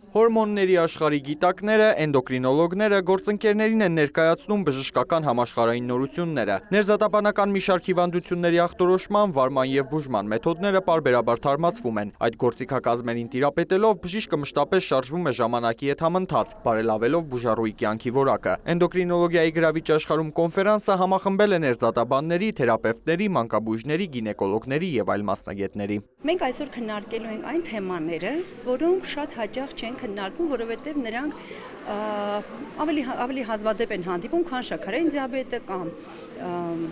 Հորմոնների աշխարհի գիտակները, էնդոկրինոլոգները գործընկերներին են ներկայացնում բժշկական համաշխարհային նորությունները։ Ներզատաբանական մի շարք հիվանդությունների ախտորոշման, վարման եւ բուժման մեթոդները պարբերաբար թարմացվում են։ Այդ գործիքակազմերին տիրապետելով բժիշկը մշտապես շարժվում է ժամանակի հետ համընթաց, բարելավելով բուժառուի կյանքի որակը։ Էնդոկրինոլոգիայի գրավիչ աշխարհում կոնֆերանսը համախմբել է ներզատաբանների, թերապևտների, մանկաբույժների, գինեկոլոգների եւ այլ մասնագետների։ Մենք այսօր քննարկելու ենք այն թեմաները, որոնք շատ հաճախ չեն քննարկվում, որովհետև նրանք ավելի հազվադեպ են հանդիպում, քան շաքարային դիաբետը կամ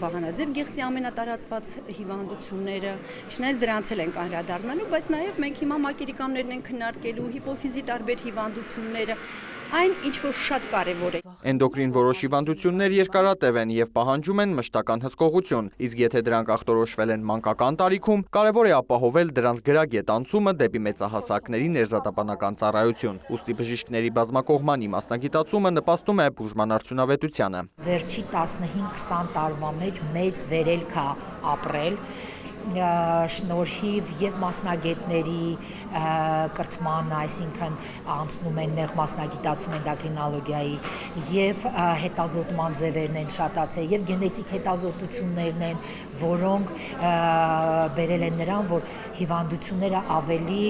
վահանաձև գեղձի ամենատարածված հիվանդությունները, չնայած դրանց էլ ենք անդրադառնալու, բայց նաև մենք հիմա մակերիկամներն ենք քննարկելու, հիպոֆիզի տարբեր հիվանդությունները, այն ինչ որ շատ կարևոր է։ Էնդոկրին որոշ հիվանդություններ երկարատև են եւ պահանջում են մշտական հսկողություն, իսկ եթե դրանք ախտորոշվել են մանկական տարիքում, կարևոր է ապահովել դրանց գրագետ անցումը դեպի մեծահասակների ներզատաբանական ծառայություն։ Ուստի բժիշկների բազմակողմանի մասնագիտացումը նպաստում է բուժման արդյունավետությանը։ Վերջի 15-20 տարվա մեջ մեծ վերելք է ապրել շնորհիվ եւ մասնագետների կրթման, այսինքն անցնում են նեղ մասնագիտացում էնդոկրինոլոգիայի եւ հետազոտման ձևերն են շատացել եւ գենետիկ հետազոտություններն են, որոնք բերել են նրան, որ հիվանդությունները ավելի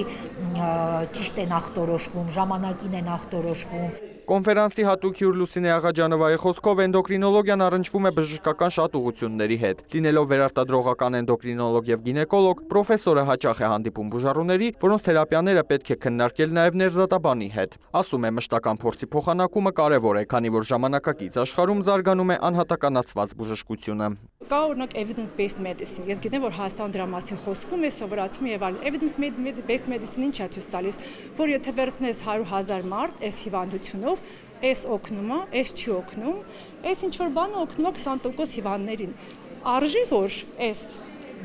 ճիշտ են ախտորոշվում, ժամանակին են ախտորոշվում։ Կոնֆերանսի հատուկ հյուր Լուսինե Աղաջանովայի խոսքով էնդոկրինոլոգիան առնչվում է բժշկական շատ ուղղությունների հետ։ Լինելով վերարտադրողական էնդոկրինոլոգ եւ գինեկոլոգ, պրոֆեսորը հաճախ է հանդիպում բուժառուների, որոնց թերապիաները պետք է քննարկել նաեւ ներզատաբանի հետ։ Ասում է, մշտական փորձի փոխանակումը կարևոր է, քանի որ ժամանակակից աշխարհում զարգանում է անհատականացված բժշկությունը։ Կա օրինակ evidence-based medicine։ Ես գիտեմ, որ Հայաստանում դրա մասին խոսվում է, սովորացվում եւ այլն։ Evidence-based medicine-ին ինչ է ցույց տալիս, որ եթե վերցնես 100,000 մարդ այս հիվանդությունով, այս օգնում է, այս չի օգնում, այս ինչ որ բանը օգնում է 20% հիվանդներին։ Արժի որ այս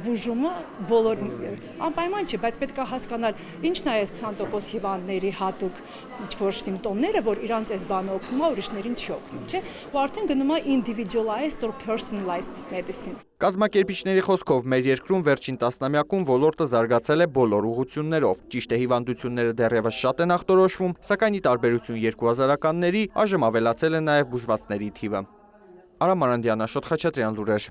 բուժումը բոլորին անպայման չէ, բայց պետք է հասկանալ ինչն է այս 20% հիվանդների հատուկ ինչ-որ սիմպտոմները, որ իրանց այս բանը օգնում է, ուրիշներին չի օգնում, չէ՞։ Ու արդեն գնում է individualized or personalized medicine։ Կազմակերպիչների խոսքով մեր երկրում վերջին տասնամյակում ոլորտը զարգացել է բոլոր ուղղություններով։ Ճիշտ է, հիվանդությունները դեռևս շատ են ախտորոշվում, սակայն ի տարբերություն 2000-ականների այժմ ավելացել է նաև բուժվածների թիվը։ Արամ Մարանդյան, Աշոտ Խաչատրյան լուրեր։